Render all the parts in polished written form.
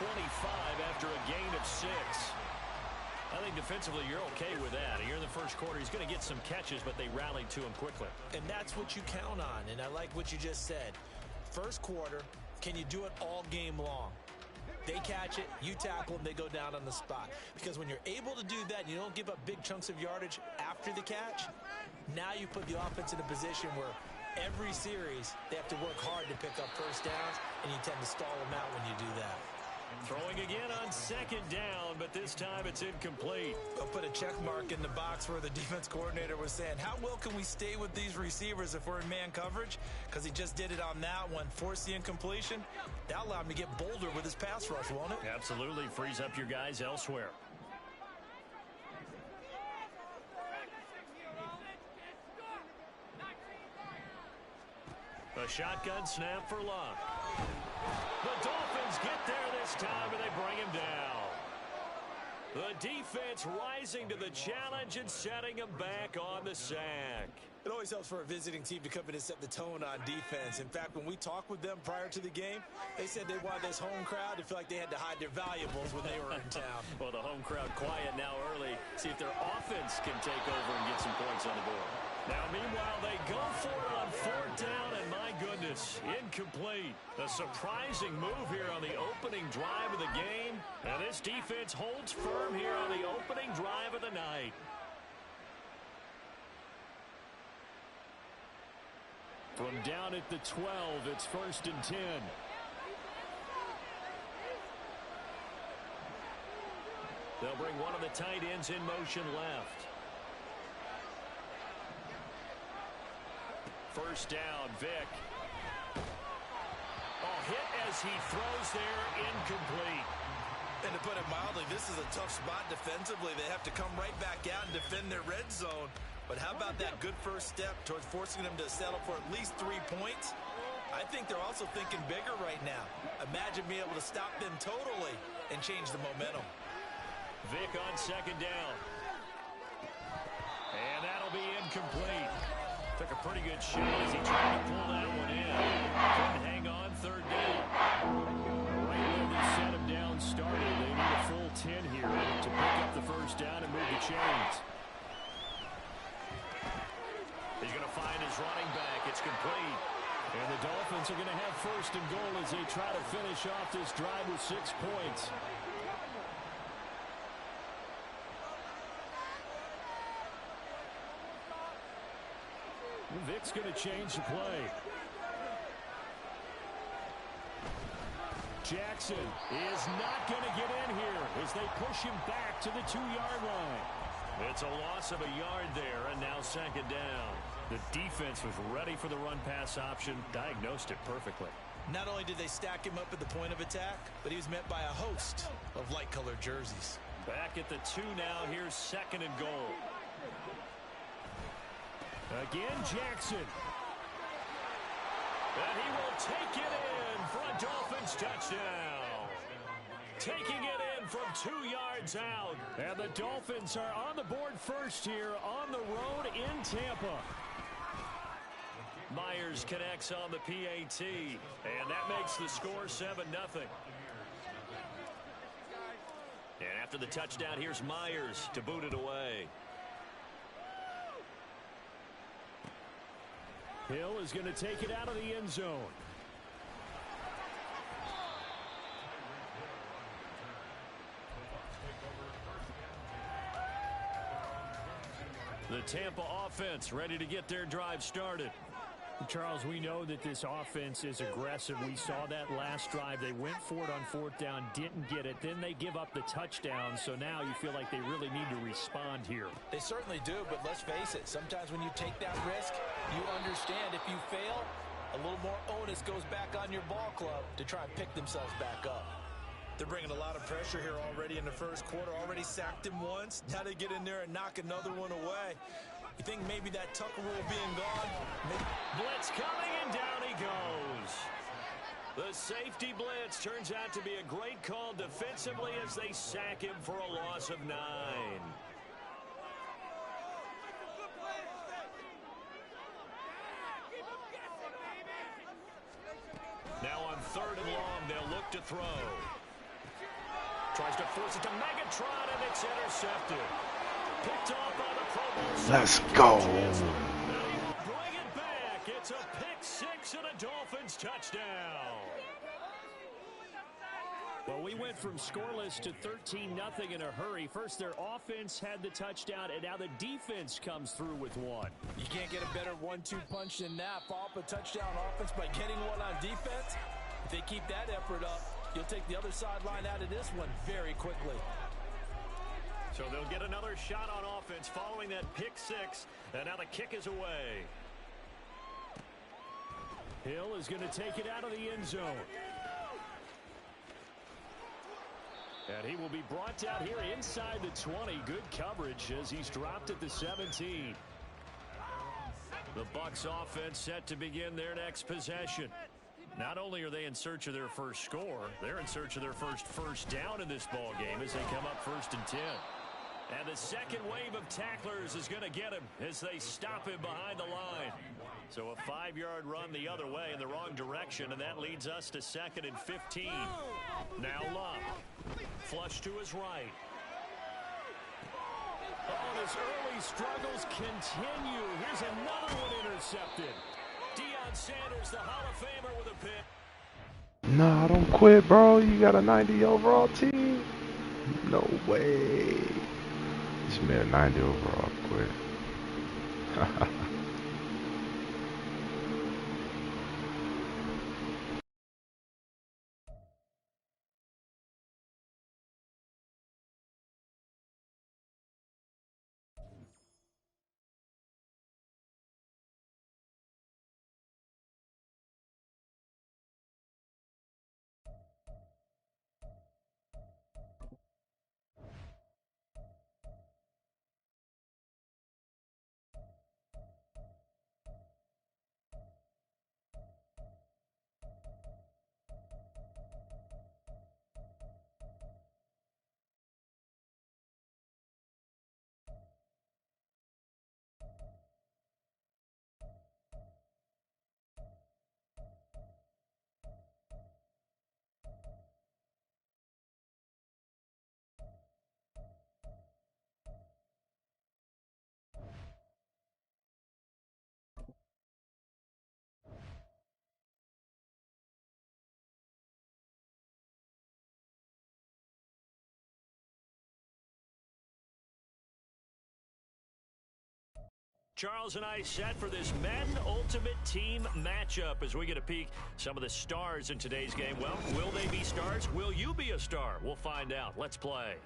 25 after a gain of 6. I think defensively you're okay with that. Here in the first quarter, he's going to get some catches, but they rallied to him quickly. And that's what you count on, and I like what you just said. First quarter, can you do it all game long? They catch it, you tackle them, they go down on the spot. Because when you're able to do that, you don't give up big chunks of yardage after the catch, now you put the offense in a position where every series they have to work hard to pick up first downs, and you tend to stall them out when you do that. Throwing again on second down, but this time it's incomplete. I'll put a check mark in the box where the defense coordinator was saying, how well can we stay with these receivers if we're in man coverage? Because he just did it on that one, forced the incompletion. That allowed him to get bolder with his pass rush, won't it? Absolutely. Frees up your guys elsewhere. A shotgun snap for Luck. The Dolphins get there this time, and they bring him down. The defense rising to the challenge and setting him back on the sack. It always helps for a visiting team to come in and set the tone on defense. In fact, when we talked with them prior to the game, they said they wanted this home crowd to feel like they had to hide their valuables when they were in town. Well, the home crowd quiet now early. See if their offense can take over and get some points on the board. Now, meanwhile, they go for it on fourth down, and my goodness, incomplete. A surprising move here on the opening drive of the game. And this defense holds firm here on the opening drive of the night. From down at the 12, it's 1st and 10. They'll bring one of the tight ends in motion left. First down, Vick. Oh, hit as he throws there, incomplete. And to put it mildly, this is a tough spot defensively. They have to come right back out and defend their red zone. But how about that good first step towards forcing them to settle for at least 3 points? I think they're also thinking bigger right now. Imagine being able to stop them totally and change the momentum. Vick on second down. And that'll be incomplete. Took a pretty good shot as he tried to pull that one in. Couldn't hang on third down. Right where they set him down started. They need a full 10 here to pick up the first down and move the chains. He's going to find his running back. It's complete. And the Dolphins are going to have 1st and goal as they try to finish off this drive with 6 points. Vick's going to change the play. Jackson is not going to get in here as they push him back to the 2-yard line. It's a loss of a yard there, and now 2nd down. The defense was ready for the run-pass option, diagnosed it perfectly. Not only did they stack him up at the point of attack, but he was met by a host of light-colored jerseys. Back at the 2 now. Here's 2nd and goal. Again, Jackson. And he will take it in for a Dolphins touchdown. Taking it in from 2 yards out. And the Dolphins are on the board first here on the road in Tampa. Myers connects on the PAT. And that makes the score 7-0. And after the touchdown, here's Myers to boot it away. Hill is going to take it out of the end zone. The Tampa offense ready to get their drive started. Charles, we know that this offense is aggressive. We saw that last drive. They went for it on 4th down, didn't get it. Then they give up the touchdown, so now you feel like they really need to respond here. They certainly do, but let's face it. Sometimes when you take that risk, you understand if you fail, a little more onus goes back on your ball club to try and pick themselves back up. They're bringing a lot of pressure here already in the first quarter. Already sacked him once. Now they get in there and knock another one away. You think maybe that Tucker rule being gone? Maybe. Blitz coming, and down he goes. The safety blitz turns out to be a great call defensively as they sack him for a loss of 9. Now on 3rd and long, they'll look to throw. Tries to force it to Megatron, and it's intercepted. Picked off by the Pro Bowl. Let's go. Bring it back. It's a pick six and a Dolphins touchdown. Well, we went from scoreless to 13-0 in a hurry. First, their offense had the touchdown, and now the defense comes through with one. You can't get a better 1-2 punch than that. Follow up a touchdown offense by getting one on defense. If they keep that effort up, you'll take the other sideline out of this one very quickly. So they'll get another shot on offense following that pick six, and now the kick is away. Hill is going to take it out of the end zone. And he will be brought down here inside the 20. Good coverage as he's dropped at the 17. The Bucs offense set to begin their next possession. Not only are they in search of their first score, they're in search of their first down in this ball game as they come up 1st and 10. And the second wave of tacklers is going to get him as they stop him behind the line. So a 5-yard run the other way in the wrong direction, and that leads us to 2nd and 15. Now Love. Flush to his right. Oh, his early struggles continue. Here's another one intercepted. Deion Sanders, the Hall of Famer, with a pick. Nah, don't quit, bro. You got a 90 overall team? No way. He's made a 90 overall. Quit. Charles and I set for this Madden Ultimate Team matchup as we get a peek some of the stars in today's game. Well, will they be stars? Will you be a star? We'll find out. Let's play.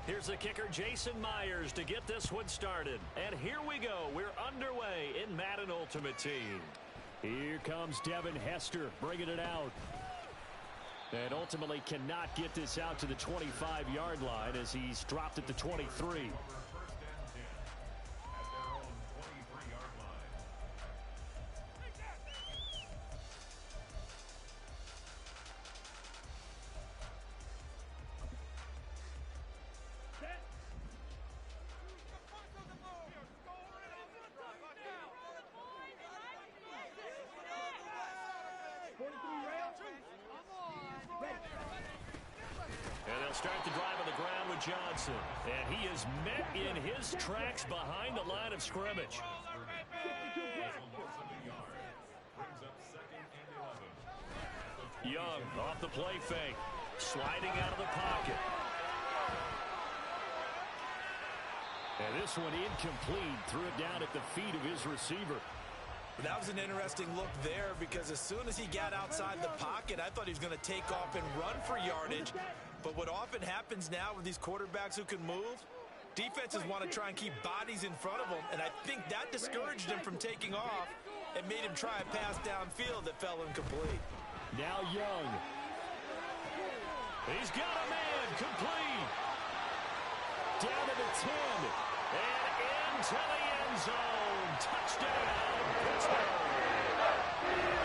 Here's the kicker, Jason Myers, to get this one started. And here we go. We're underway in Madden Ultimate Team. Here comes Devin Hester bringing it out. And ultimately cannot get this out to the 25-yard line as he's dropped at the 23. Start the drive on the ground with Johnson. And he is met in his tracks behind the line of scrimmage. Young off the play fake. Sliding out of the pocket. And this one incomplete. Threw it down at the feet of his receiver. That was an interesting look there because as soon as he got outside the pocket, I thought he was going to take off and run for yardage. But what often happens now with these quarterbacks who can move, defenses want to try and keep bodies in front of them, and I think that discouraged him from taking off and made him try a pass downfield that fell incomplete. Now Young. He's got a man complete. Down to the 10. And into the end zone. Touchdown, Pittsburgh.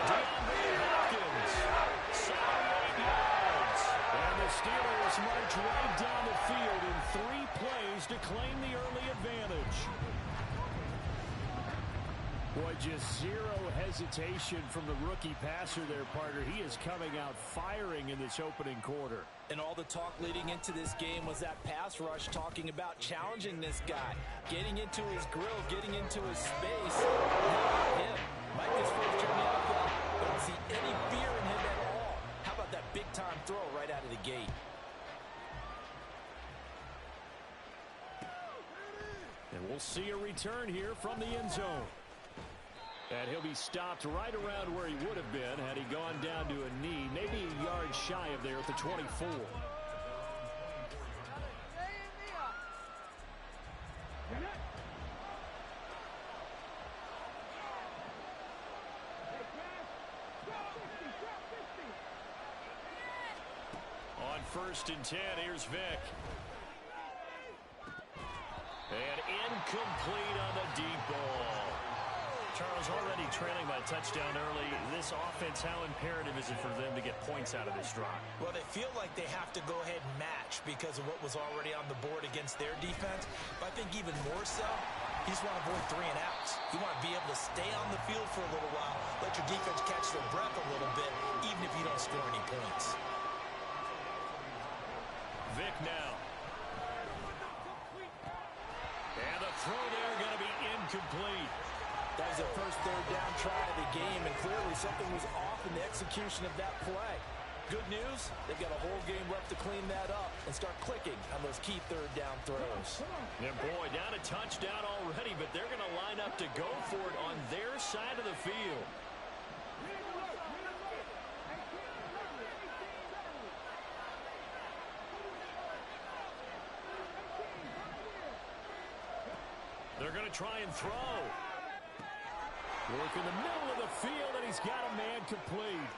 DeAndre Hopkins, 78 yards. And the Steelers march right down the field in 3 plays to claim the early advantage. Boy, just zero hesitation from the rookie passer there, partner. He is coming out firing in this opening quarter. And all the talk leading into this game was that pass rush talking about challenging this guy, getting into his grill, getting into his space. Not him. Might be his first journey out there. I don't see any fear in him at all. How about that big-time throw right out of the gate? And we'll see a return here from the end zone. And he'll be stopped right around where he would have been had he gone down to a knee, maybe a yard shy of there at the 24. On 1st and 10, here's Vic. And incomplete on the deep ball. Charles, already trailing by a touchdown early. This offense, how imperative is it for them to get points out of this drive? Well, they feel like they have to go ahead and match because of what was already on the board against their defense. But I think even more so, you just want to avoid 3 and outs. You want to be able to stay on the field for a little while, let your defense catch their breath a little bit, even if you don't score any points. Vic now. And the throw there going to be incomplete. That was their first 3rd down try of the game, and clearly something was off in the execution of that play. Good news, they've got a whole game left to clean that up and start clicking on those key 3rd down throws. And boy, down a touchdown already, but they're going to line up to go for it on their side of the field. They're going to try and throw. Work in the middle of the field, and he's got a man complete.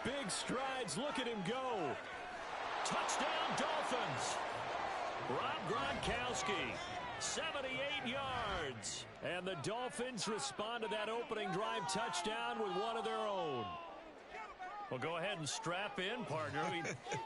Big strides. Look at him go. Touchdown, Dolphins. Rob Gronkowski, 78 yards. And the Dolphins respond to that opening drive touchdown with one of their own. Well, go ahead and strap in, partner.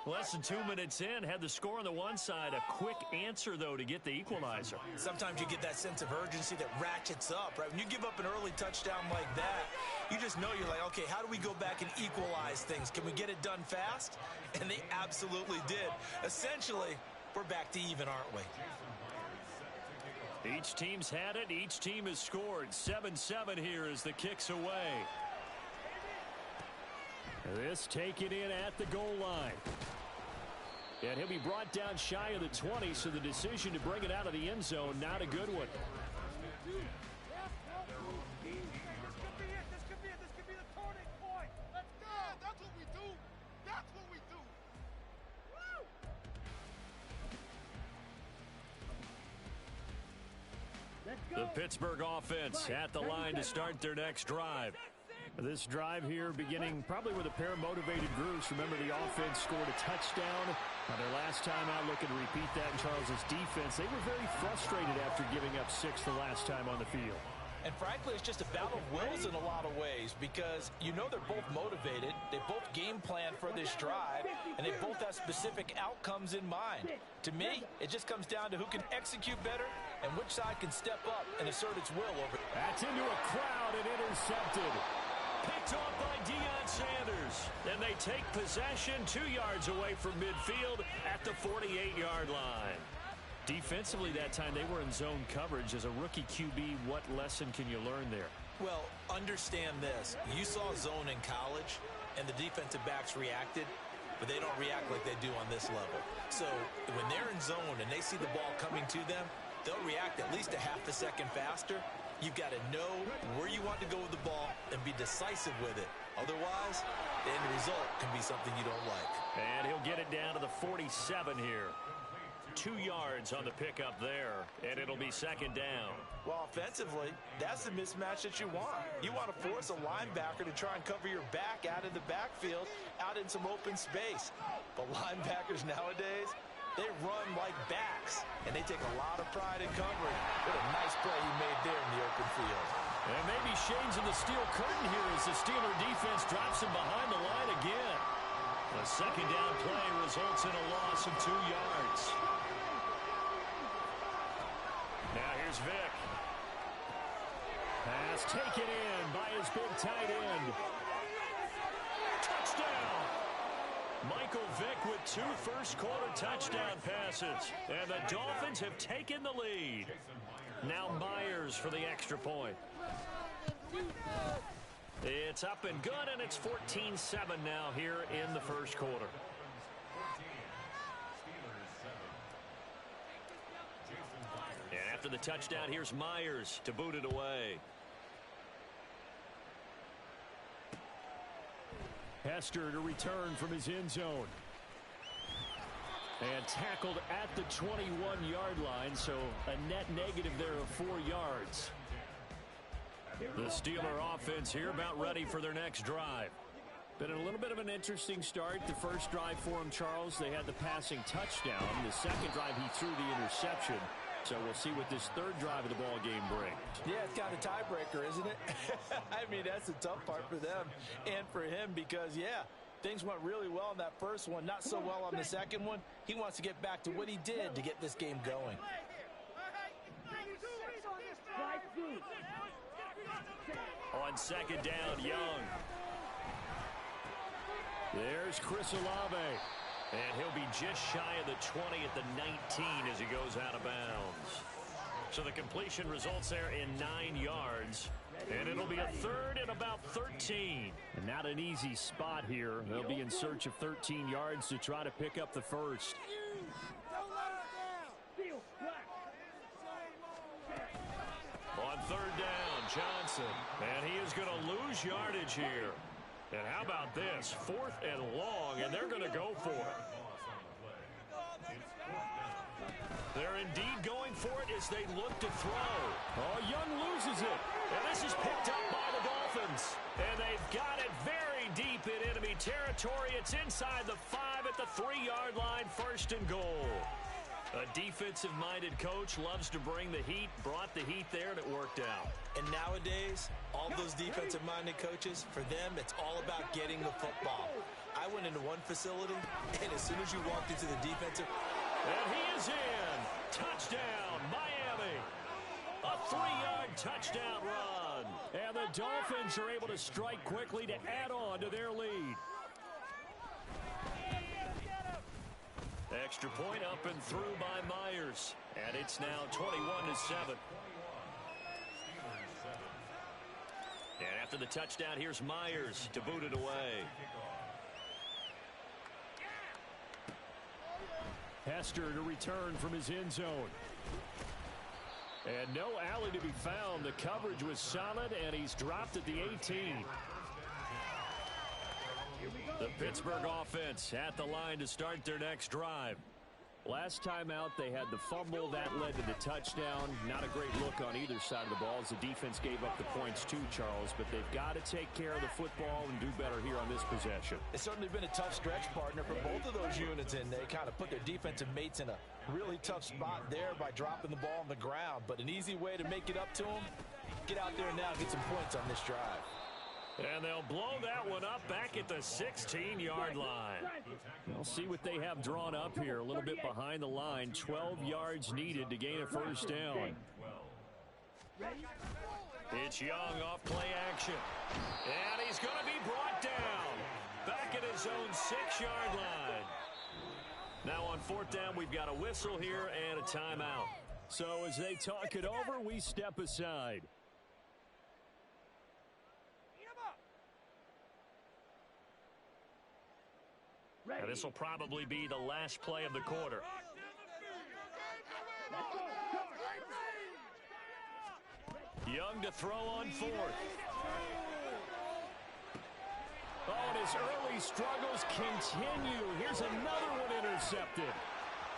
Less than 2 minutes in, had the score on the one side. A quick answer, though, to get the equalizer. Sometimes you get that sense of urgency that ratchets up, right? When you give up an early touchdown like that, you just know you're like, okay, how do we go back and equalize things? Can we get it done fast? And they absolutely did. Essentially, we're back to even, aren't we? Each team's had it. Each team has scored. 7-7 here as the kick's away. This taken in at the goal line. And he'll be brought down shy of the 20, so the decision to bring it out of the end zone, not a good one. This could be the turning point. Let's go. That's what we do. That's what we do. The Pittsburgh offense at the line to start their next drive. This drive here beginning probably with a pair of motivated groups. Remember, the offense scored a touchdown. Their last time out, looking to repeat that in Charles's defense. They were very frustrated after giving up 6 the last time on the field. And frankly, it's just a battle of wills in a lot of ways because you know they're both motivated. They both game plan for this drive, and they both have specific outcomes in mind. To me, it just comes down to who can execute better and which side can step up and assert its will over. That's into a crowd and intercepted. Picked off by Deion Sanders. And they take possession 2 yards away from midfield at the 48-yard line. Defensively that time, they were in zone coverage. As a rookie QB, what lesson can you learn there? Well, understand this. You saw zone in college, and the defensive backs reacted, but they don't react like they do on this level. So when they're in zone and they see the ball coming to them, they'll react at least a half a second faster. You've got to know where you want to go with the ball and be decisive with it. Otherwise, the end result can be something you don't like. And he'll get it down to the 47 here. 2 yards on the pickup there, and it'll be second down. Well, offensively, that's the mismatch that you want. You want to force a linebacker to try and cover your back out in the backfield, out in some open space. But linebackers nowadays, they run like backs, and they take a lot of pride in covering. What a nice play he made there in the open field. And maybe Shane's in the steel curtain here as the Steeler defense drops him behind the line again. A second down play results in a loss of 2 yards. Now here's Vick. Pass taken in by his big tight end. Touchdown! Michael Vick with 2 first-quarter touchdown passes. And the Dolphins have taken the lead. Now Myers for the extra point. It's up and good, and it's 14-7 now here in the first quarter. And after the touchdown, here's Myers to boot it away. Hester to return from his end zone. And tackled at the 21-yard line, so a net negative there of 4 yards. The Steeler offense here about ready for their next drive. Been a little bit of an interesting start. The first drive for him, Charles, they had the passing touchdown. The second drive, he threw the interception. So we'll see what this third drive of the ball game brings. Yeah, it's kind of a tiebreaker, isn't it? I mean, that's the tough part for them and for him because, yeah, things went really well in that first one, not so well on the second one. He wants to get back to what he did to get this game going. On second down, Young. There's Chris Olave. And he'll be just shy of the 20 at the 19 as he goes out of bounds. So the completion results there in 9 yards. And it'll be a third and about 13. And not an easy spot here. They'll be in search of 13 yards to try to pick up the first. On third down, Johnson. And he is going to lose yardage here. And how about this? 4th and long, and they're going to go for it. They're indeed going for it as they look to throw. Oh, Young loses it. And this is picked up by the Dolphins. And they've got it very deep in enemy territory. It's inside the 5 at the 3-yard line, 1st and goal. A defensive-minded coach loves to bring the heat, brought the heat there, and it worked out. And nowadays, all those defensive-minded coaches, for them, it's all about getting the football. I went into one facility, and as soon as you walked into the defensive... And he is in. Touchdown, Miami. A 3-yard touchdown run. And the Dolphins are able to strike quickly to add on to their lead. Extra point up and through by Myers. And it's now 21-7. And after the touchdown, here's Myers to boot it away. Hester to return from his end zone. And no alley to be found. The coverage was solid, and he's dropped at the 18. The Pittsburgh offense at the line to start their next drive. Last time out, they had the fumble. That led to the touchdown. Not a great look on either side of the ball as the defense gave up the points too, Charles. But they've got to take care of the football and do better here on this possession. It's certainly been a tough stretch, partner, for both of those units, and they kind of put their defensive mates in a really tough spot there by dropping the ball on the ground. But an easy way to make it up to them, get out there now and get some points on this drive. And they'll blow that one up back at the 16-yard line. We'll see what they have drawn up here. A little bit behind the line. 12 yards needed to gain a first down. It's Young off play action. And he's going to be brought down. Back at his own 6-yard line. Now on 4th down, we've got a whistle here and a timeout. So as they talk it over, we step aside. And this will probably be the last play of the quarter. Young to throw on 4th. Oh, and his early struggles continue. Here's another one intercepted.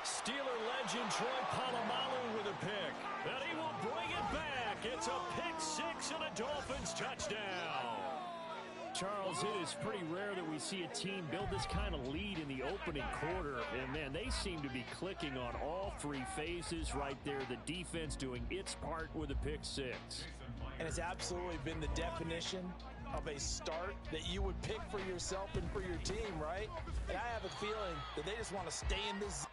Steeler legend Troy Polamalu with a pick. And he will bring it back. It's a pick six and a Dolphins touchdown. Charles, it is pretty rare that we see a team build this kind of lead in the opening quarter. And, man, they seem to be clicking on all three phases right there. The defense doing its part with a pick six. And it's absolutely been the definition of a start that you would pick for yourself and for your team, right? And I have a feeling that they just want to stay in this.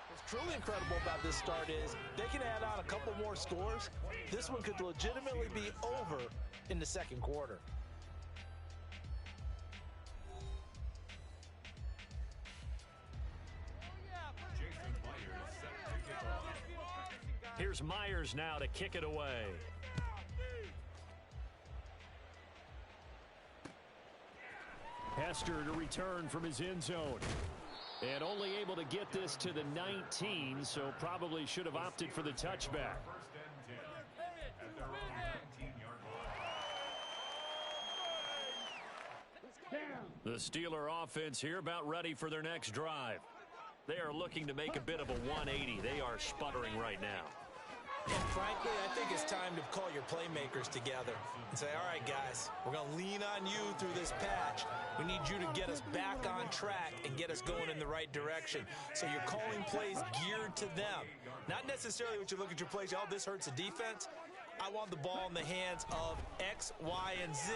What's truly incredible about this start is they can add on a couple more scores. This one could legitimately be over in the second quarter. Here's Myers now to kick it away. Hester to return from his end zone. And only able to get this to the 19, so probably should have opted for the touchback. The Steeler offense here about ready for their next drive. They are looking to make a bit of a 180. They are sputtering right now. And frankly, I think it's time to call your playmakers together and say, all right, guys, we're going to lean on you through this patch. We need you to get us back on track and get us going in the right direction. So you're calling plays geared to them. Not necessarily what you look at your plays, oh, this hurts the defense. I want the ball in the hands of X, Y, and Z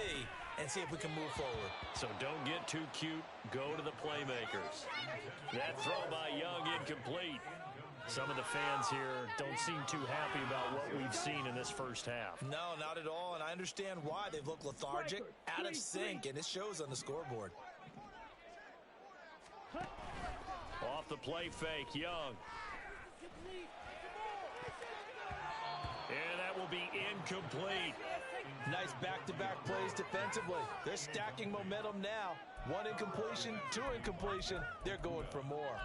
and see if we can move forward. So don't get too cute. Go to the playmakers. That throw by Young incomplete. Some of the fans here don't seem too happy about what we've seen in this first half. No, not at all, and I understand why. They've looked lethargic, out of sync, and it shows on the scoreboard. Off the play fake, Young. And that will be incomplete. Nice back-to-back plays defensively. They're stacking momentum now. One incompletion, two incompletion. They're going for more.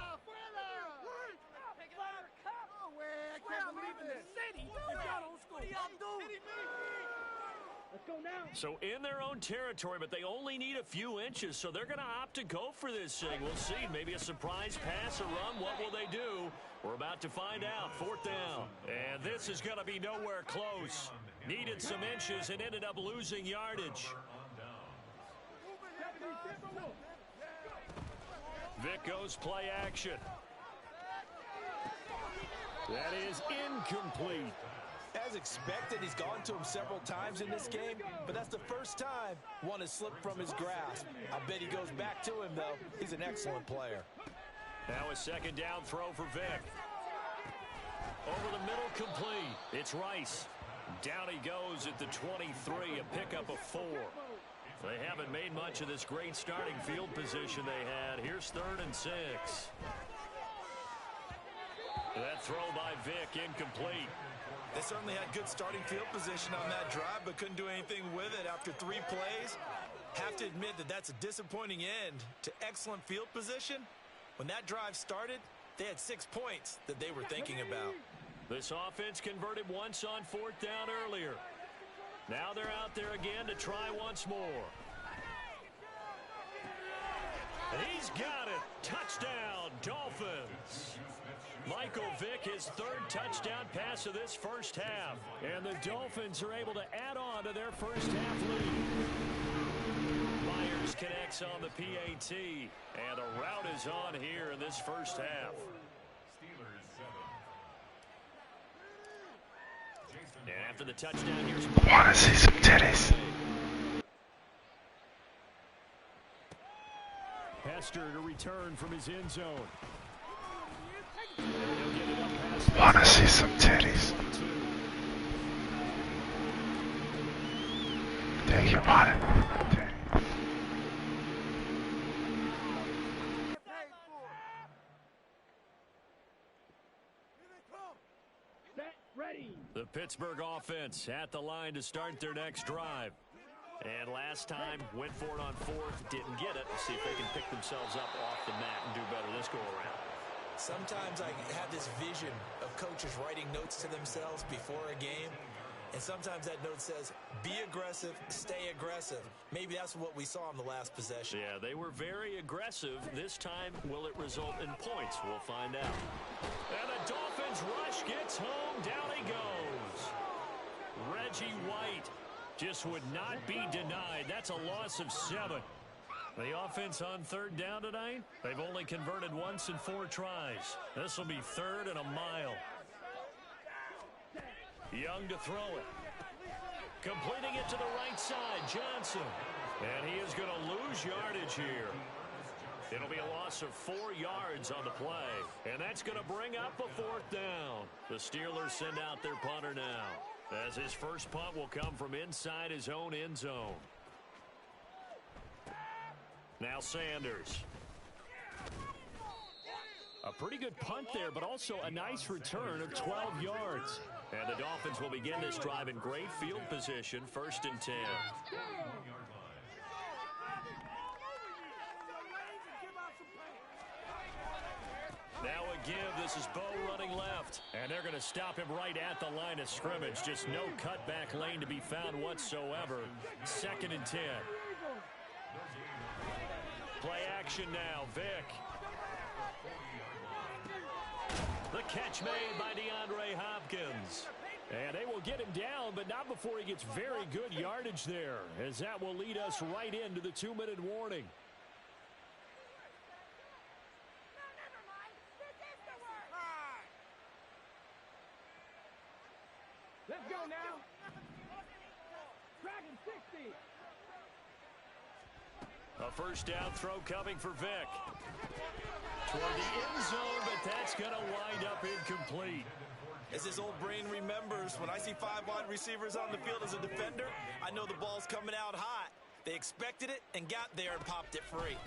So in their own territory, but they only need a few inches, so they're going to opt to go for this thing. We'll see. Maybe a surprise pass, a run. What will they do? We're about to find out. Fourth down. And this is going to be nowhere close. Needed some inches and ended up losing yardage. Vic goes play action. That is incomplete. As expected, he's gone to him several times in this game, but that's the first time one has slipped from his grasp. I bet he goes back to him, though. He's an excellent player. Now a second down throw for Vic. Over the middle, complete. It's Rice. Down he goes at the 23, a pickup of 4. They haven't made much of this great starting field position they had. Here's 3rd and 6. That throw by Vic, incomplete. They certainly had good starting field position on that drive, but couldn't do anything with it after 3 plays. Have to admit that that's a disappointing end to excellent field position. When that drive started, they had 6 points that they were thinking about. This offense converted once on 4th down earlier. Now they're out there again to try once more. And he's got it. Touchdown, Dolphins. Michael Vick, his 3rd touchdown pass of this first half. And the Dolphins are able to add on to their first half lead. Myers connects on the PAT. And a rout is on here in this first half. And after the touchdown, here's... Want to see some titties? Hester to return from his end zone. Want to see some titties? Thank you, buddy. The Pittsburgh offense at the line to start their next drive. And last time, went for it on 4th, didn't get it. Let's see if they can pick themselves up off the mat and do better this go around. Sometimes I have this vision of coaches writing notes to themselves before a game, and sometimes that note says, be aggressive, stay aggressive. Maybe that's what we saw in the last possession. Yeah, they were very aggressive. This time, will it result in points? We'll find out. And the Dolphins rush gets home. Down he goes. Reggie White just would not be denied. That's a loss of 7. The offense on third down tonight, they've only converted once in 4 tries. This will be 3rd and a mile. Young to throw it. Completing it to the right side, Johnson. And he is going to lose yardage here. It'll be a loss of 4 yards on the play. And that's going to bring up a 4th down. The Steelers send out their punter now, as his first punt will come from inside his own end zone. Now Sanders. A pretty good punt there, but also a nice return of 12 yards. And the Dolphins will begin this drive in great field position, 1st and 10. Now a give. This is Bo running left. And they're going to stop him right at the line of scrimmage. Just no cutback lane to be found whatsoever. 2nd and 10. Play action now. Vick. The catch made by DeAndre Hopkins. And they will get him down, but not before he gets very good yardage there, as that will lead us right into the 2-minute warning. Let's go now. Dragon 60. A first down throw coming for Vick. Toward the end zone, but that's going to wind up incomplete. As his old brain remembers, when I see 5 wide receivers on the field as a defender, I know the ball's coming out hot. They expected it and got there and popped it free.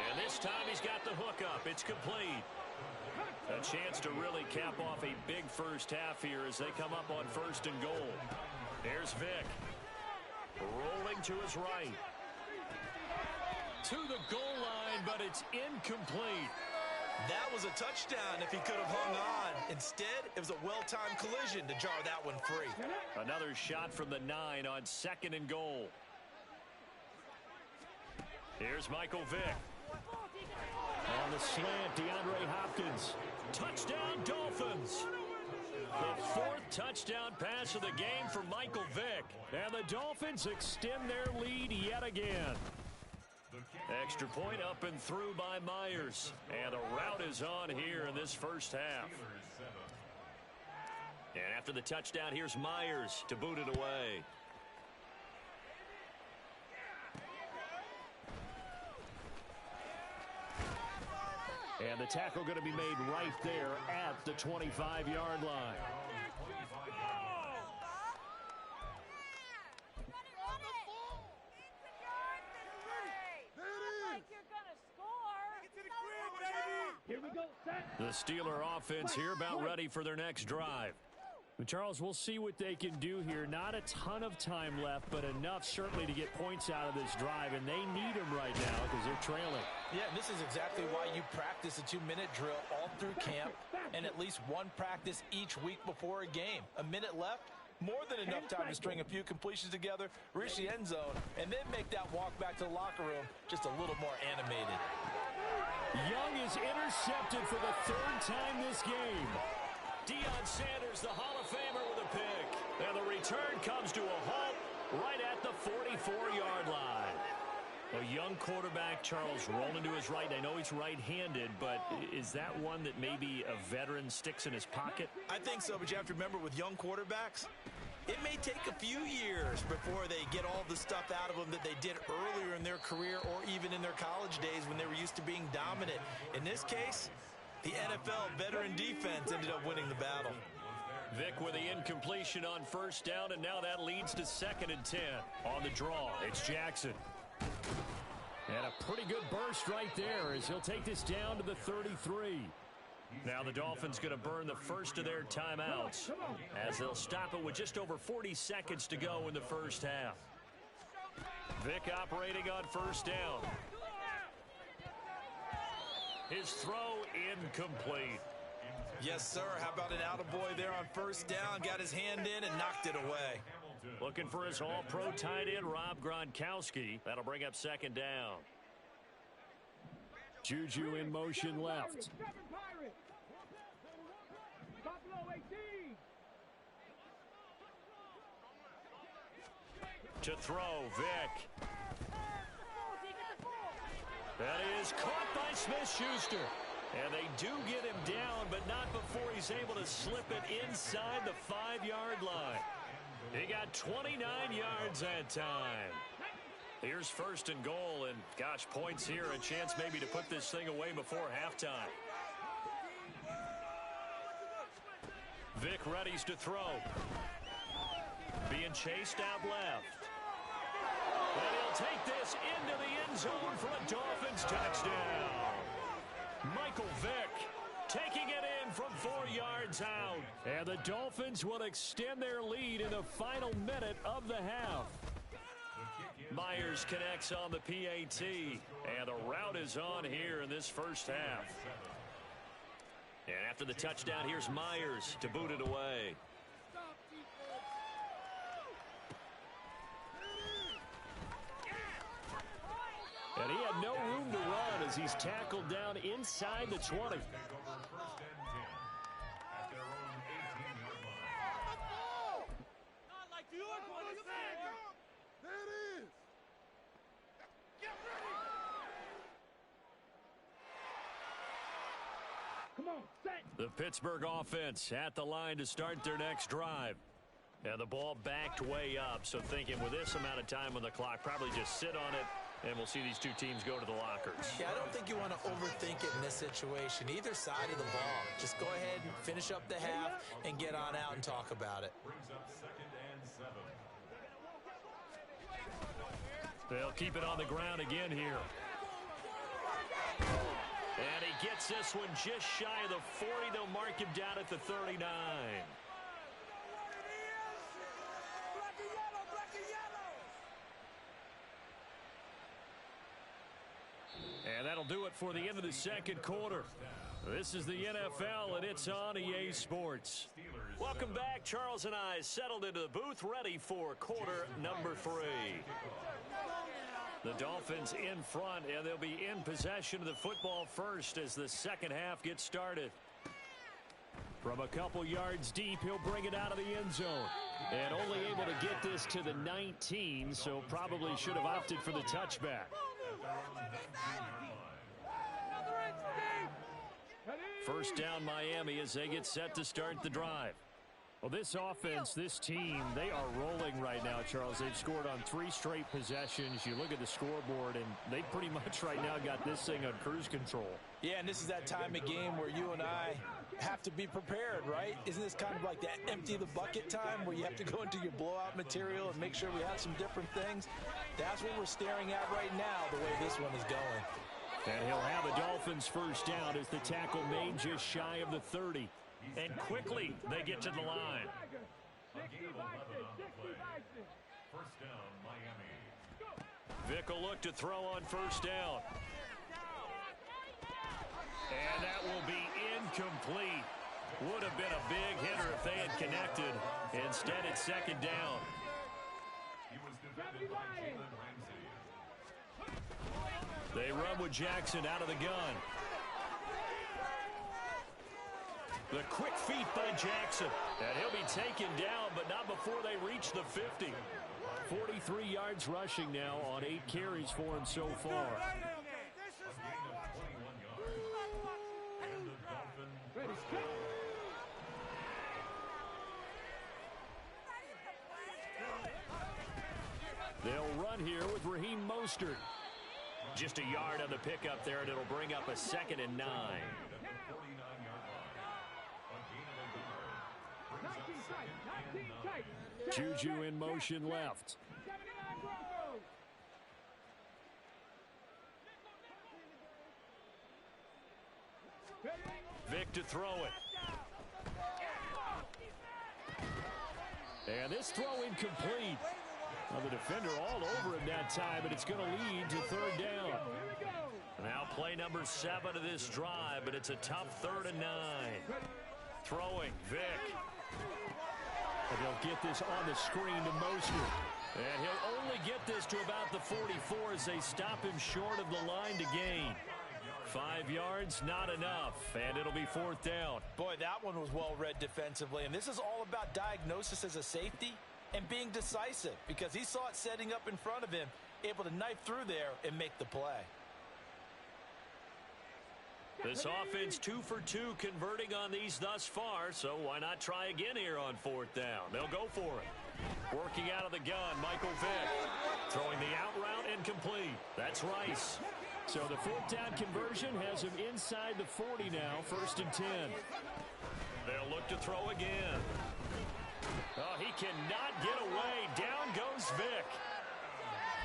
And this time he's got the hook up. It's complete. A chance to really cap off a big first half here as they come up on 1st and goal. There's Vick. Rolling to his right. To the goal line, but it's incomplete. That was a touchdown if he could have hung on. Instead, it was a well-timed collision to jar that one free. Another shot from the 9 on 2nd and goal. Here's Michael Vick. On the slant, DeAndre Hopkins. Touchdown, Dolphins. The 4th touchdown pass of the game for Michael Vick. And the Dolphins extend their lead yet again. Extra point up and through by Myers. And the route is on here in this first half. And after the touchdown, here's Myers to boot it away. And the tackle going to be made right there at the 25-yard line. The Steeler offense here about ready for their next drive. Charles, we'll see what they can do here. Not a ton of time left, but enough certainly to get points out of this drive, and they need them right now because they're trailing. Yeah, and this is exactly why you practice a 2-minute drill all through camp and at least one practice each week before a game. A minute left, more than enough time to string a few completions together, reach the end zone, and then make that walk back to the locker room just a little more animated. Young is intercepted for the 3rd time this game. Deion Sanders, the Hall of Famer, with a pick. And the return comes to a halt right at the 44-yard line. A young quarterback, Charles, rolling to his right. I know he's right-handed, but is that one that maybe a veteran sticks in his pocket? I think so, but you have to remember with young quarterbacks, it may take a few years before they get all the stuff out of them that they did earlier in their career or even in their college days when they were used to being dominant. In this case, the NFL veteran defense ended up winning the battle. Vick with the incompletion on 1st down, and now that leads to 2nd and 10. On the draw, it's Jackson. And a pretty good burst right there as he'll take this down to the 33. Now the Dolphins going to burn the first of their timeouts as they'll stop it with just over 40 seconds to go in the first half. Vick operating on 1st down. His throw incomplete. Yes, sir. How about an attaboy there on first down? Got his hand in and knocked it away. Looking for his all-pro tight end, Rob Gronkowski. That'll bring up second down. Juju in motion left. To throw, Vic. That is caught by Smith-Schuster. And they do get him down, but not before he's able to slip it inside the 5-yard line. He got 29 yards that time. Here's first and goal, and gosh, points here, a chance maybe to put this thing away before halftime. Vic readies to throw. Being chased out left. And he'll take this into the end zone for a Dolphins touchdown. Michael Vick taking it in from 4 yards out. And the Dolphins will extend their lead in the final minute of the half. Myers connects on the PAT, and the route is on here in this first half. And after the touchdown, here's Myers to boot it away. And he had no room to run as he's tackled down inside the 20. The Pittsburgh offense at the line to start their next drive. And the ball backed way up, so thinking with this amount of time on the clock, probably just sit on it, and we'll see these two teams go to the lockers. Yeah, I don't think you want to overthink it in this situation. Either side of the ball. Just go ahead and finish up the half and get on out and talk about it. They'll keep it on the ground again here. And he gets this one just shy of the 40. They'll mark him down at the 39. And that'll do it for the end of the second quarter. This is the NFL, and it's on EA Sports. Welcome back. Charles and I settled into the booth, ready for quarter number 3. The Dolphins in front, and they'll be in possession of the football first as the second half gets started. From a couple yards deep, he'll bring it out of the end zone. And only able to get this to the 19, so probably should have opted for the touchback. First down Miami as they get set to start the drive. Well, this offense, this team, they are rolling right now, Charles. They've scored on 3 straight possessions. You look at the scoreboard, and they pretty much right now got this thing on cruise control. Yeah, and this is that time of game where you and I have to be prepared, right? Isn't this kind of like that empty the bucket time where you have to go into your blowout material and make sure we have some different things? That's what we're staring at right now, the way this one is going. And he'll have a Dolphins first down as the tackle made just shy of the 30. And quickly they get to the line. Vic will look to throw on first down. And that will be incomplete. Would have been a big hitter if they had connected. Instead, it's second down. They run with Jackson out of the gun. The quick feet by Jackson. And he'll be taken down, but not before they reach the 50. 43 yards rushing now on 8 carries for him so far. They'll run here with Raheem Mostert. Just a yard on the pickup there, and it'll bring up a 2nd and 9. Juju in motion left. Vic to throw it. And this throw incomplete. Well, the defender all over him that time, but it's going to lead to 3rd down. Now play number 7 of this drive, but it's a tough 3rd and 9. Throwing, Vick. And they'll get this on the screen to Mostert. And he'll only get this to about the 44 as they stop him short of the line to gain. 5 yards, not enough, and it'll be 4th down. Boy, that one was well read defensively, and this is all about diagnosis as a safety and being decisive because he saw it setting up in front of him, able to knife through there and make the play. This offense 2 for 2 converting on these thus far, so why not try again here on 4th down? They'll go for it. Working out of the gun, Michael Vick. Throwing the out route incomplete. That's Rice. So the 4th down conversion has him inside the 40 now, 1st and 10. They'll look to throw again. Oh, he cannot get away. Down goes Vick.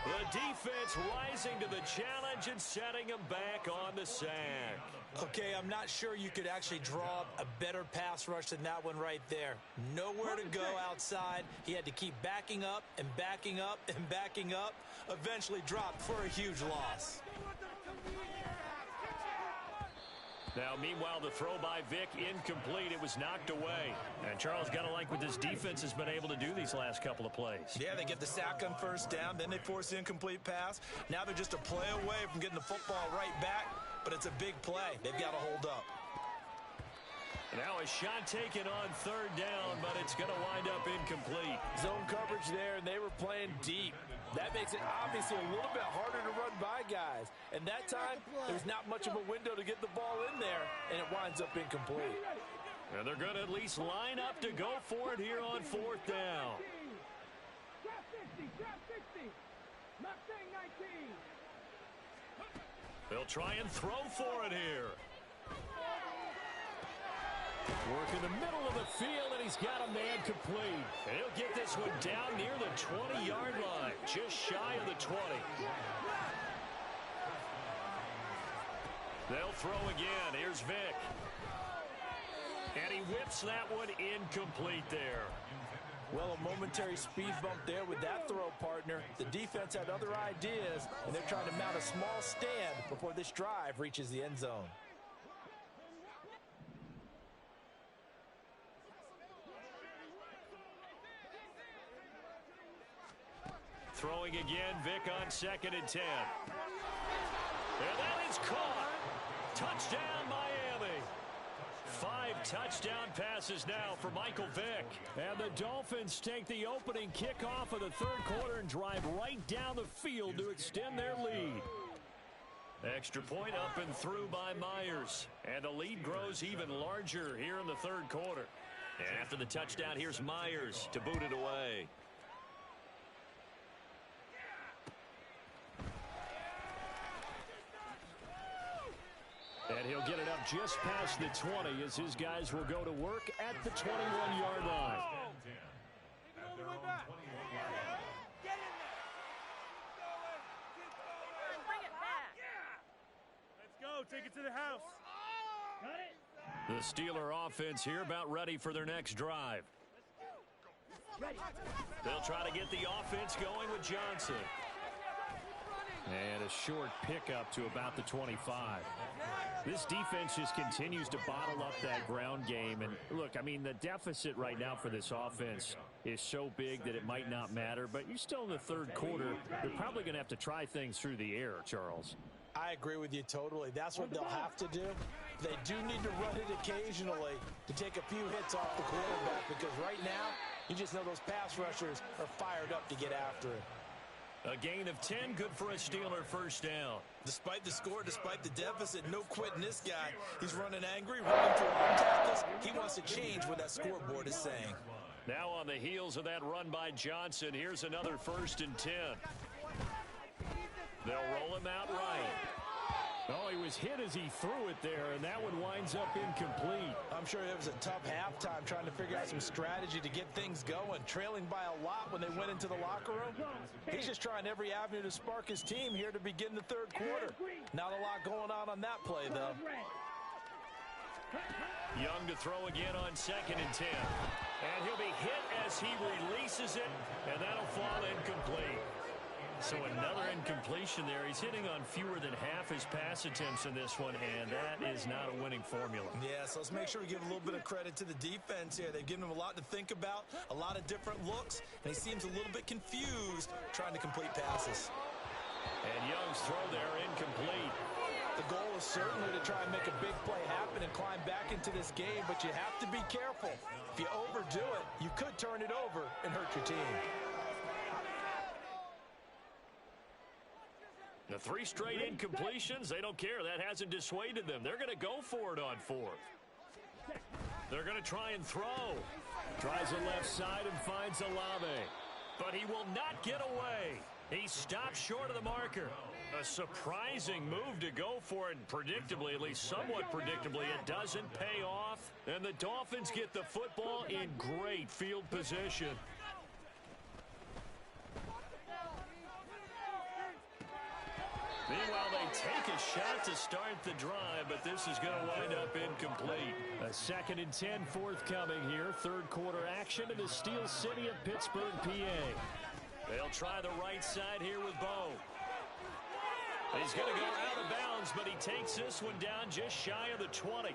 The defense rising to the challenge and setting him back on the sack. Okay, I'm not sure you could actually draw a better pass rush than that one right there. Nowhere to go outside. He had to keep backing up and backing up and backing up. Eventually dropped for a huge loss. Now, meanwhile, the throw by Vick incomplete. It was knocked away. And Charles, got to like what this defense has been able to do these last couple of plays. Yeah, they get the sack on 1st down, then they force the incomplete pass. Now they're just a play away from getting the football right back, but it's a big play. They've got to hold up. Now a shot taken on 3rd down, but it's going to wind up incomplete. Zone coverage there, and they were playing deep. That makes it obviously a little bit harder to run by guys. And that time, there's not much of a window to get the ball in there, and it winds up incomplete. And they're going to at least line up to go for it here on 4th down. They'll try and throw for it here. Work in the middle of the field, and he's got a man complete. And he'll get this one down near the 20-yard line, just shy of the 20. They'll throw again. Here's Vick. And he whips that one incomplete there. Well, a momentary speed bump there with that throw, partner. The defense had other ideas, and they're trying to mount a small stand before this drive reaches the end zone. Throwing again, Vick on 2nd and 10. And that is caught. Touchdown, Miami. 5 touchdown passes now for Michael Vick. And the Dolphins take the opening kickoff of the 3rd quarter and drive right down the field to extend their lead. Extra point up and through by Myers. And the lead grows even larger here in the 3rd quarter. And after the touchdown, here's Myers to boot it away. And he'll get it up just past the 20 as his guys will go to work at the 21-yard line. Bring it back. Let's go. Take it to the house. Got it. The Steeler offense here about ready for their next drive. They'll try to get the offense going with Johnson. And a short pickup to about the 25. This defense just continues to bottle up that ground game. And look, I mean, the deficit right now for this offense is so big that it might not matter. But you're still in the 3rd quarter. They're probably going to have to try things through the air, Charles. I agree with you totally. That's what they'll have to do. They do need to run it occasionally to take a few hits off the quarterback because right now, you just know those pass rushers are fired up to get after it. A gain of 10, good for a Steeler 1st down. Despite the score, despite the deficit, no quitting this guy. He's running angry, running through arm tackles. He wants to change what that scoreboard is saying. Now on the heels of that run by Johnson, here's another 1st and 10. They'll roll him out right. Oh, he was hit as he threw it there, and that one winds up incomplete. I'm sure it was a tough halftime trying to figure out some strategy to get things going, trailing by a lot when they went into the locker room. He's just trying every avenue to spark his team here to begin the 3rd quarter. Not a lot going on that play, though. Young to throw again on 2nd and 10. And he'll be hit as he releases it, and that'll fall incomplete. So another incompletion there. He's hitting on fewer than half his pass attempts in this one, and that is not a winning formula. Yeah, so let's make sure we give a little bit of credit to the defense here. They've given him a lot to think about, a lot of different looks, and he seems a little bit confused trying to complete passes. And Young's throw there incomplete. The goal is certainly to try and make a big play happen and climb back into this game, but you have to be careful. If you overdo it, you could turn it over and hurt your team. The 3 straight incompletions, they don't care. That hasn't dissuaded them. They're going to go for it on 4th. They're going to try and throw. Tries the left side and finds Olave. But he will not get away. He stopped short of the marker. A surprising move to go for it, and predictably, at least somewhat predictably, it doesn't pay off. And the Dolphins get the football in great field position. Meanwhile, they take a shot to start the drive, but this is going to wind up incomplete. A 2nd and 10 forthcoming here. 3rd quarter action in the Steel City of Pittsburgh, PA. They'll try the right side here with Bo. He's going to go out of bounds, but he takes this one down just shy of the 20.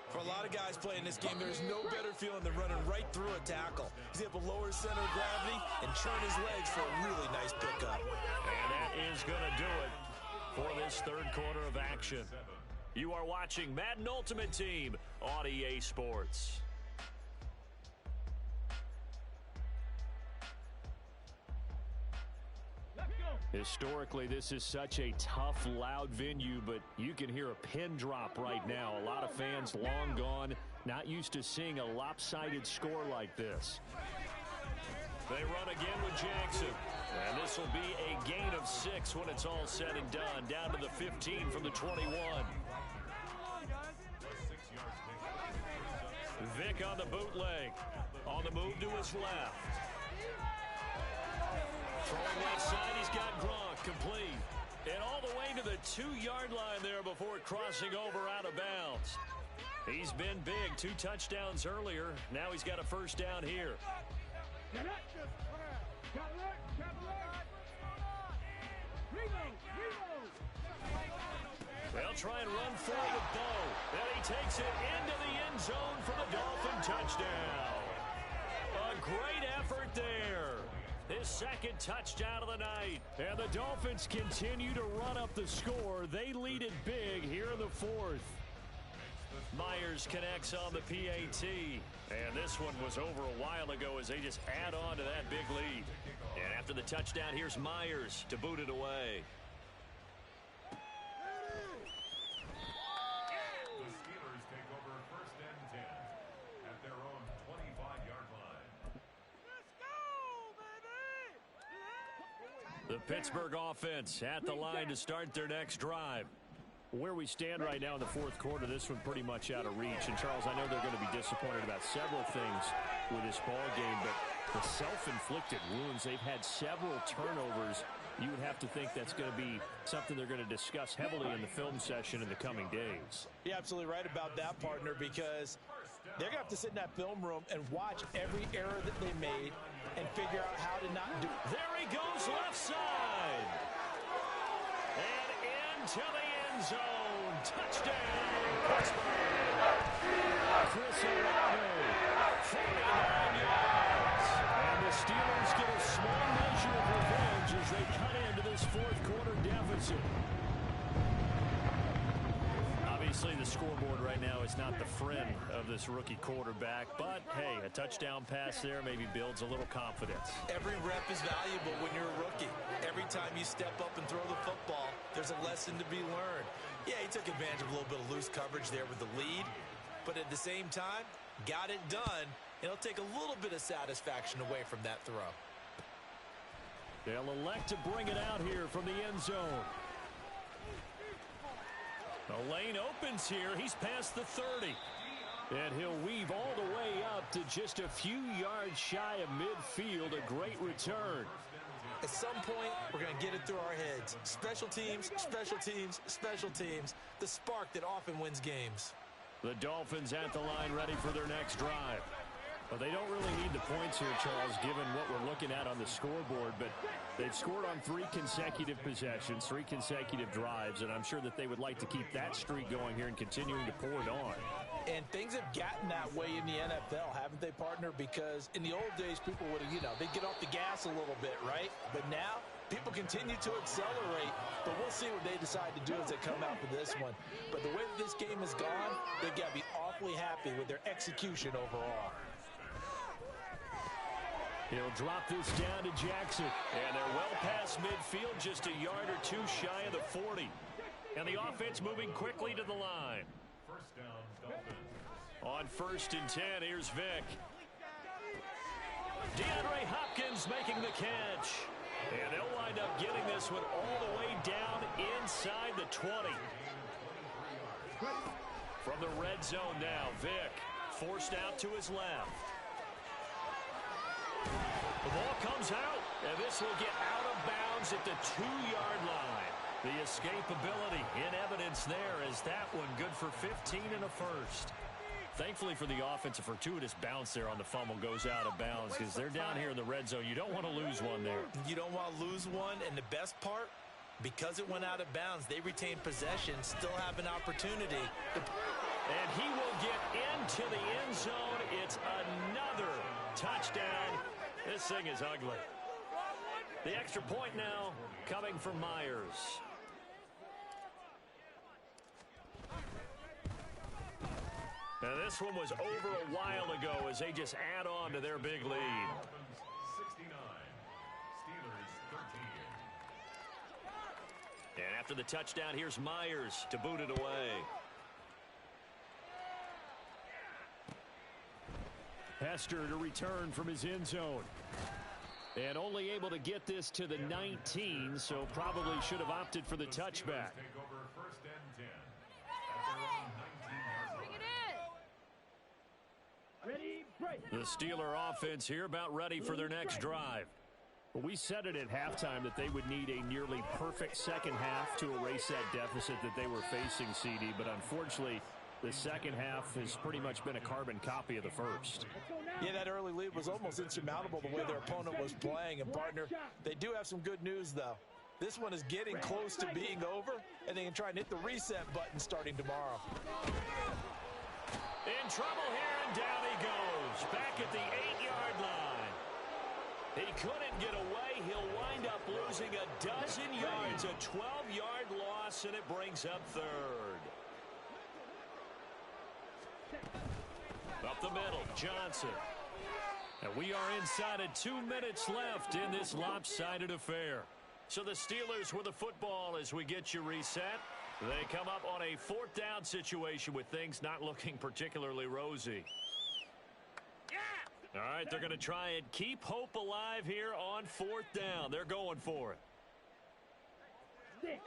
For a lot of guys playing this game, there's no better feeling than running right through a tackle. He's able to lower his center of gravity and churn his legs for a really nice pickup. And that is going to do it for this 3rd quarter of action. You are watching Madden Ultimate Team on EA Sports. Historically, this is such a tough, loud venue, but you can hear a pin drop right now. A lot of fans long gone, not used to seeing a lopsided score like this. They run again with Jackson. And this will be a gain of 6 when it's all said and done. Down to the 15 from the 21. Vick on the bootleg. On the move to his left. Throwing left side, he's got Gronk complete. And all the way to the 2-yard line there before crossing over out of bounds. He's been big. 2 touchdowns earlier. Now he's got a 1st down here. They'll try and run forward with Bo. And he takes it into the end zone for the Dolphin touchdown. A great effort there. His 2nd touchdown of the night. And the Dolphins continue to run up the score. They lead it big here in the 4th. Myers connects on the PAT. And this one was over a while ago as they just add on to that big lead. And after the touchdown, here's Myers to boot it away. The Steelers take over 1st and 10 at their own 25-yard line. The Pittsburgh offense at the line to start their next drive. Where we stand right now in the 4th quarter, this one pretty much out of reach. And, Charles, I know they're going to be disappointed about several things with this ball game, but the self-inflicted wounds, they've had several turnovers. You would have to think that's going to be something they're going to discuss heavily in the film session in the coming days. You're absolutely right about that, partner, because they're going to have to sit in that film room and watch every error that they made and figure out how to not do it. There he goes, left side. And into the end zone. Touchdown, Pittsburgh. Chris Olave, 49 yards. and the Steelers get a small measure of revenge as they cut into this 4th quarter deficit. Obviously, the scoreboard right now is not the friend of this rookie quarterback, but hey, a touchdown pass there maybe builds a little confidence. Every rep is valuable when you're a rookie. Every time you step up and throw the football, there's a lesson to be learned. Yeah, he took advantage of a little bit of loose coverage there with the lead, but at the same time, got it done, and it'll take a little bit of satisfaction away from that throw. They'll elect to bring it out here from the end zone. The lane opens here. He's past the 30. And he'll weave all the way up to just a few yards shy of midfield. A great return. At some point, we're going to get it through our heads. Special teams, special teams, special teams. The spark that often wins games. The Dolphins at the line ready for their next drive. Well, they don't really need the points here, Charles, given what we're looking at on the scoreboard, but they've scored on 3 consecutive possessions, 3 consecutive drives, and I'm sure that they would like to keep that streak going here and continuing to pour it on. And things have gotten that way in the NFL, haven't they, partner? Because in the old days, people would have, they'd get off the gas a little bit, right? But now, people continue to accelerate, but we'll see what they decide to do as they come out for this one. But the way that this game has gone, they've got to be awfully happy with their execution overall. He'll drop this down to Jackson. And they're well past midfield, just a yard or 2 shy of the 40. And the offense moving quickly to the line. First down, Dolphins. On 1st and 10, here's Vick. DeAndre Hopkins making the catch. And they'll wind up getting this one all the way down inside the 20. From the red zone now, Vick forced out to his left. The ball comes out, and this will get out of bounds at the 2-yard line. The escapability in evidence there as that one good for 15 and a first. Thankfully for the offense, a fortuitous bounce there on the fumble goes out of bounds because they're down here in the red zone. You don't want to lose one there. You don't want to lose one, and the best part, because it went out of bounds, they retain possession, still have an opportunity. And he will get into the end zone. It's another touchdown. This thing is ugly. The extra point now coming from Myers. Now this one was over a while ago as they just add on to their big lead. Dolphins 69, Steelers 13. And after the touchdown, here's Myers to boot it away. Hester to return from his end zone. And only able to get this to the 19, so probably should have opted for the touchback. Take over 1st and 10 at their own 19-yard line. The Steeler offense here about ready for their next drive. Well, we said it at halftime that they would need a nearly perfect second half to erase that deficit that they were facing, CD, but unfortunately, the second half has pretty much been a carbon copy of the first. Yeah, that early lead was almost insurmountable the way their opponent was playing. And, partner, they do have some good news, though. This one is getting close to being over, and they can try and hit the reset button starting tomorrow. In trouble here, and down he goes. Back at the 8-yard line. He couldn't get away. He'll wind up losing a dozen yards, a 12-yard loss, and it brings up 3rd. Up the middle, Johnson. And we are inside of 2 minutes left in this lopsided affair. So the Steelers with the football as we get you reset. They come up on a 4th down situation with things not looking particularly rosy. All right, they're going to try and keep hope alive here on 4th down. They're going for it.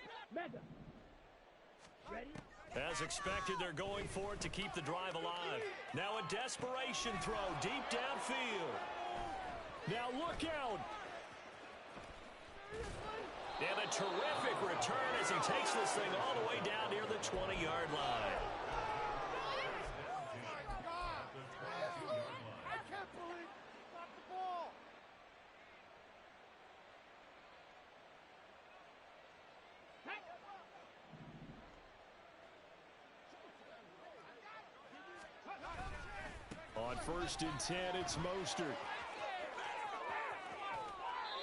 Ready? As expected, they're going for it to keep the drive alive. Now a desperation throw deep downfield. Now look out. And a terrific return as he takes this thing all the way down near the 20-yard line. I can't believe you stopped the ball. On 1st and 10, it's Mostert.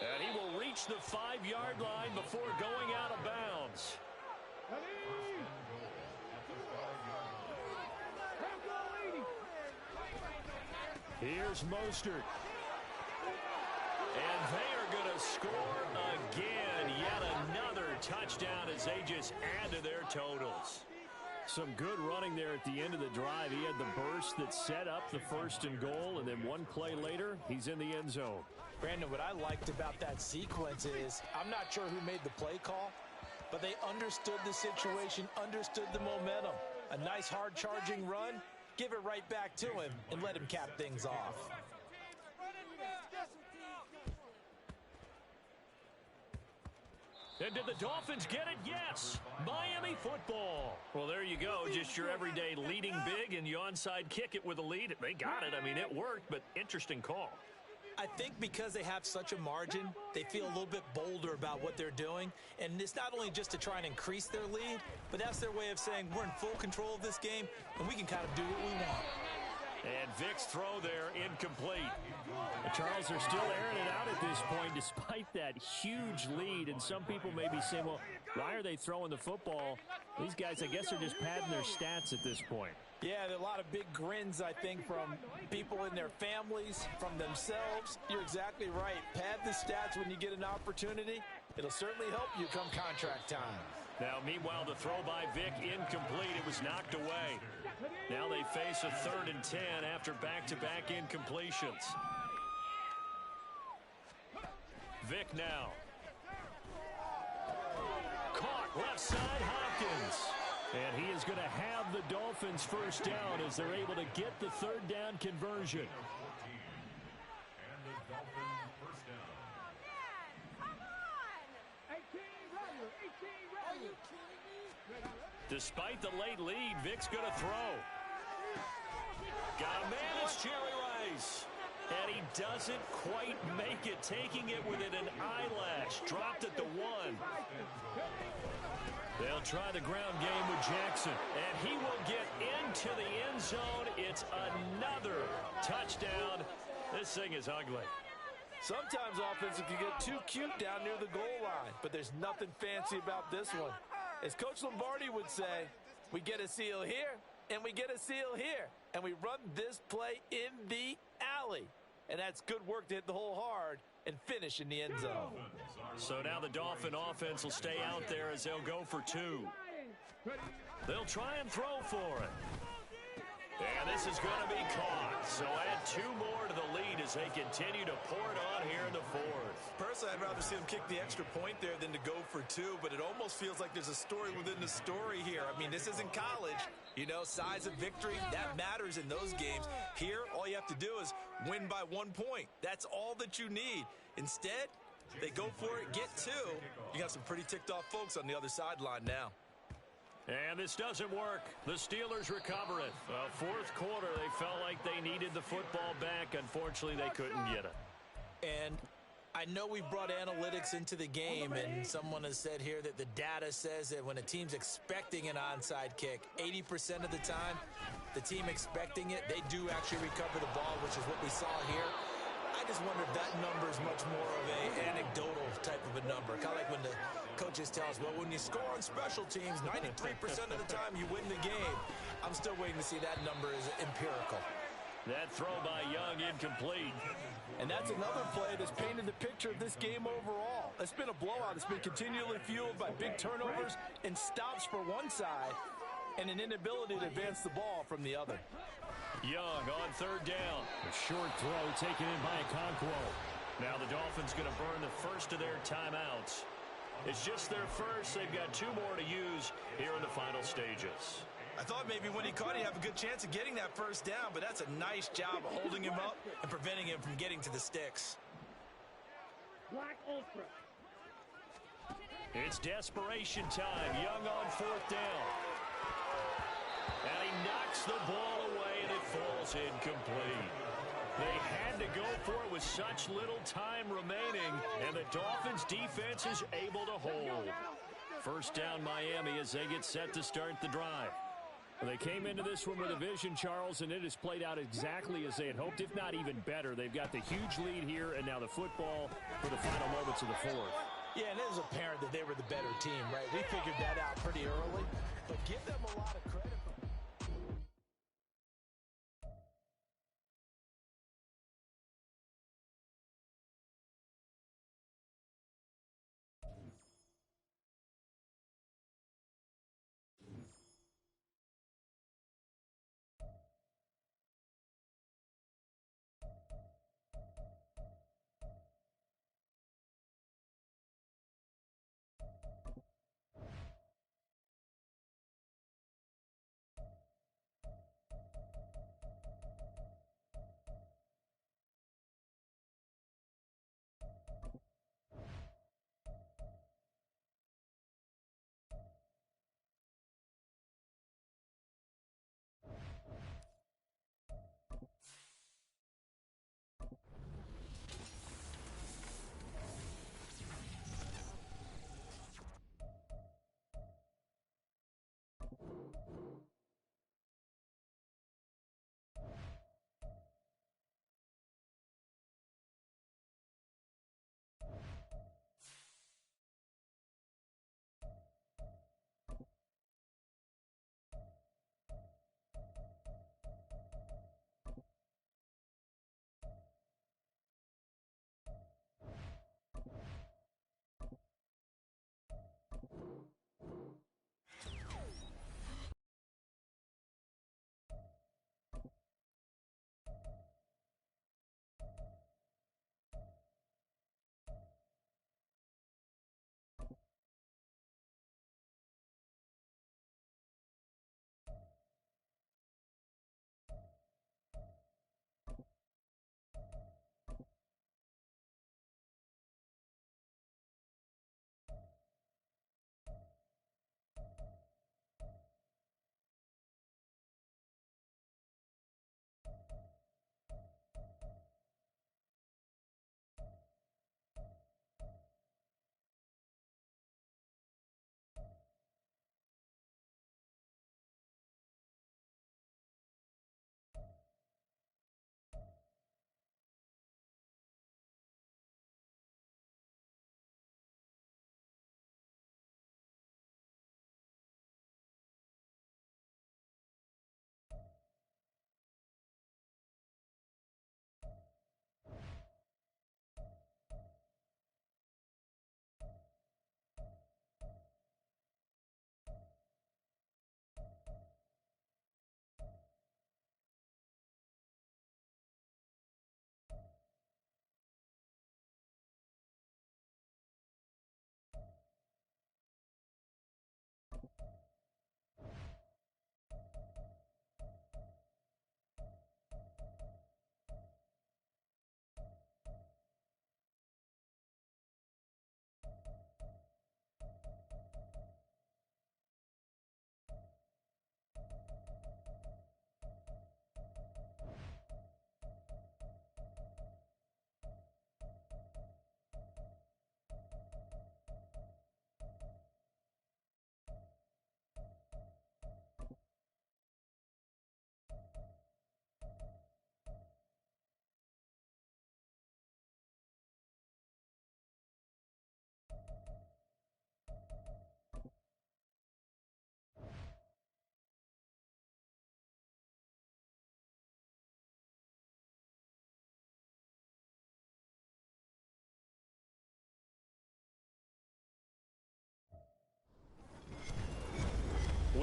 And he will reach the 5-yard line before going out of bounds. Here's Mostert. And they are going to score again. Yet another touchdown as they just add to their totals. Some good running there at the end of the drive. He had the burst that set up the 1st and goal, and then one play later, he's in the end zone. Brandon, what I liked about that sequence is, I'm not sure who made the play call, but they understood the situation, understood the momentum. A nice hard charging run, give it right back to him, and let him cap things off. And did the Dolphins get it? Yes. Miami football. Well, there you go. Just your everyday leading big, and you onside kick it with a lead. They got it. I mean, it worked, but interesting call. I think because they have such a margin, they feel a little bit bolder about what they're doing. And it's not only just to try and increase their lead, but that's their way of saying we're in full control of this game, and we can kind of do what we want. And Vic's throw there incomplete. The Charles are still airing it out at this point despite that huge lead. And some people may be saying, well, why are they throwing the football? These guys, I guess, are just padding their stats at this point. Yeah, there are a lot of big grins, I think, from people in their families, from themselves. You're exactly right. Pad the stats when you get an opportunity. It'll certainly help you come contract time. Now, meanwhile, the throw by Vic incomplete. It was knocked away. Now they face a 3rd and 10 after back-to-back incompletions. Vic now. Caught left side, Hopkins. And he is going to have the Dolphins first down as they're able to get the 3rd down conversion. And the Dolphins first down. Despite the late lead, Vic's going to throw. Got a man, it's Jerry Rice. And he doesn't quite make it, taking it within an eyelash. Dropped at the 1. They'll try the ground game with Jackson. And he will get into the end zone. It's another touchdown. This thing is ugly. Sometimes offenses can get too cute down near the goal line, but there's nothing fancy about this one. As Coach Lombardi would say, we get a seal here, and we get a seal here, and we run this play in the alley. And that's good work to hit the hole hard and finish in the end zone. So now the Dolphin offense will stay out there as they'll go for 2. They'll try and throw for it. And this is going to be caught. So add 2 more to the lead as they continue to pour it on here in the 4th. Personally, I'd rather see them kick the extra point there than to go for 2, but it almost feels like there's a story within the story here. I mean, this isn't college. You know, size of victory, that matters in those games. Here, all you have to do is win by 1 point. That's all that you need. Instead, they go for it, get 2. You got some pretty ticked off folks on the other sideline now. And this doesn't work. The Steelers recover it. 4th quarter, they felt like they needed the football back. Unfortunately, they couldn't get it. And I know we brought analytics into the game, and someone has said here that the data says that when a team's expecting an onside kick, 80% of the time, the team expecting it, they do actually recover the ball, which is what we saw here. I just wonder if that number is much more of an anecdotal type of a number. Kind of like when the coaches tell us, well, when you score on special teams, 93% of the time you win the game. I'm still waiting to see that number is empirical. That throw by Young incomplete. And that's another play that's painted the picture of this game overall. It's been a blowout. It's been continually fueled by big turnovers and stops for one side and an inability to advance the ball from the other. Young on 3rd down. A short throw taken in by Okonkwo. Now the Dolphins going to burn the first of their timeouts. It's just their first. They've got 2 more to use here in the final stages. I thought maybe when he caught it, he'd have a good chance of getting that first down, but that's a nice job of holding him up and preventing him from getting to the sticks. It's desperation time. Young on 4th down. And he knocks the ball away, and it falls incomplete. They had to go for it with such little time remaining, and the Dolphins' defense is able to hold. First down, Miami, as they get set to start the drive. They came into this one with a vision, Charles, and it has played out exactly as they had hoped, if not even better. They've got the huge lead here, and now the football for the final moments of the 4th. Yeah, and it was apparent that they were the better team, right? We figured that out pretty early, but give them a lot of credit.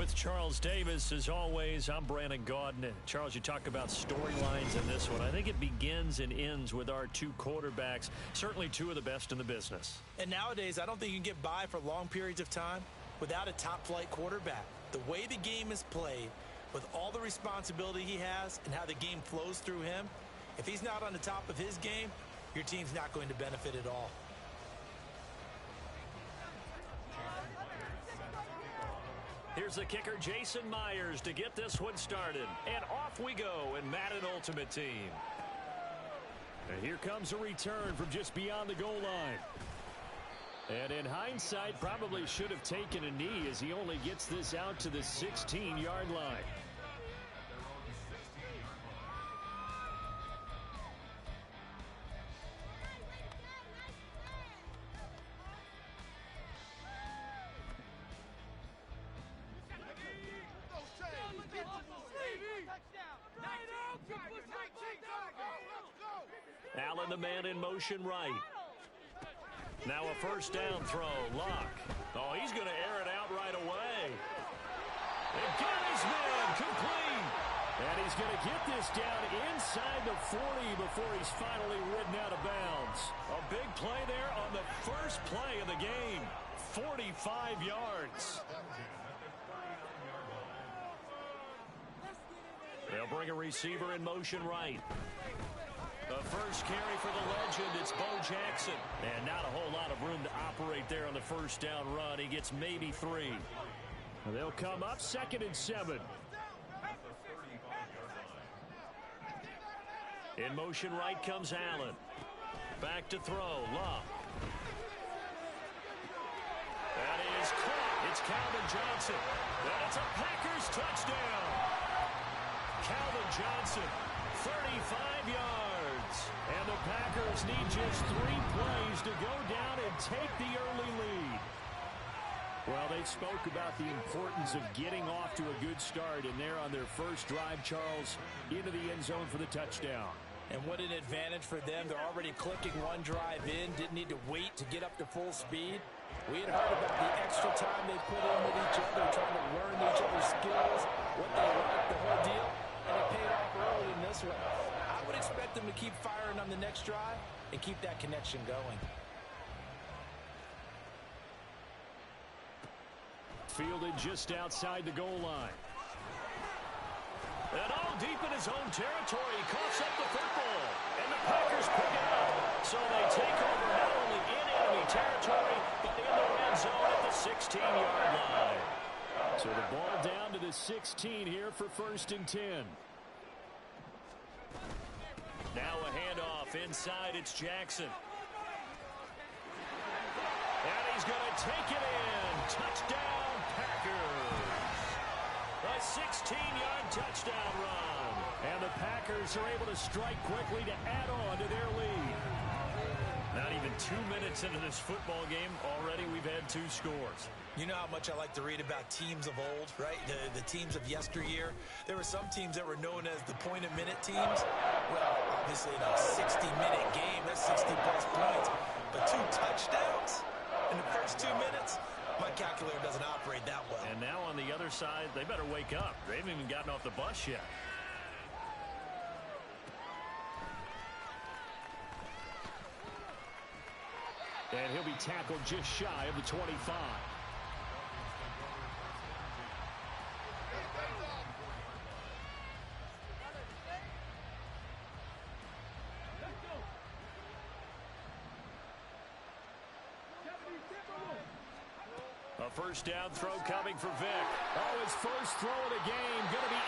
With Charles Davis, as always, I'm Brandon Gaudin. And Charles, you talk about storylines in this one. I think it begins and ends with our two quarterbacks, certainly two of the best in the business. And nowadays, I don't think you can get by for long periods of time without a top-flight quarterback. The way the game is played, with all the responsibility he has and how the game flows through him, if he's not on the top of his game, your team's not going to benefit at all. Here's the kicker, Jason Myers, to get this one started. And off we go in Madden Ultimate Team. And here comes a return from just beyond the goal line. And in hindsight, probably should have taken a knee as he only gets this out to the 16-yard line. Allen, the man in motion right. Now a first down throw. Lock. Oh, he's going to air it out right away. And got his man complete. And he's going to get this down inside the 40 before he's finally ridden out of bounds. A big play there on the first play of the game. 45 yards. They'll bring a receiver in motion right. The first carry for the legend, it's Bo Jackson. And not a whole lot of room to operate there on the first down run. He gets maybe 3. They'll come up 2nd and 7. In motion right comes Allen. Back to throw. Love. That is caught. It's Calvin Johnson. And it's a Packers touchdown. Calvin Johnson, 35 yards. And the Packers need just 3 plays to go down and take the early lead. Well, they spoke about the importance of getting off to a good start, and they're on their first drive, Charles, into the end zone for the touchdown. And what an advantage for them. They're already clicking one drive in, didn't need to wait to get up to full speed. We had heard about the extra time they put in with each other, trying to learn each other's skills, what they like, the whole deal, and it paid off early in this one. I would expect them to keep firing on the next drive and keep that connection going. Fielded just outside the goal line. And all deep in his own territory, he coughs up the football. And the Packers pick it up. So they take over not only in enemy territory, but in the red zone at the 16-yard line. So the ball down to the 16 here for 1st and 10. Now a handoff inside, it's Jackson. And he's going to take it in. Touchdown, Packers. A 16-yard touchdown run. And the Packers are able to strike quickly to add on to their lead. Not even 2 minutes into this football game, already we've had 2 scores. You know how much I like to read about teams of old, right? The teams of yesteryear. There were some teams that were known as the point-a-minute teams. Well, obviously in a 60-minute game, that's 60-plus points. But 2 touchdowns in the first 2 minutes? My calculator doesn't operate that well. And now on the other side, they better wake up. They haven't even gotten off the bus yet. And he'll be tackled just shy of the 25. A first down throw coming for Vic. Oh, his first throw of the game. Going to be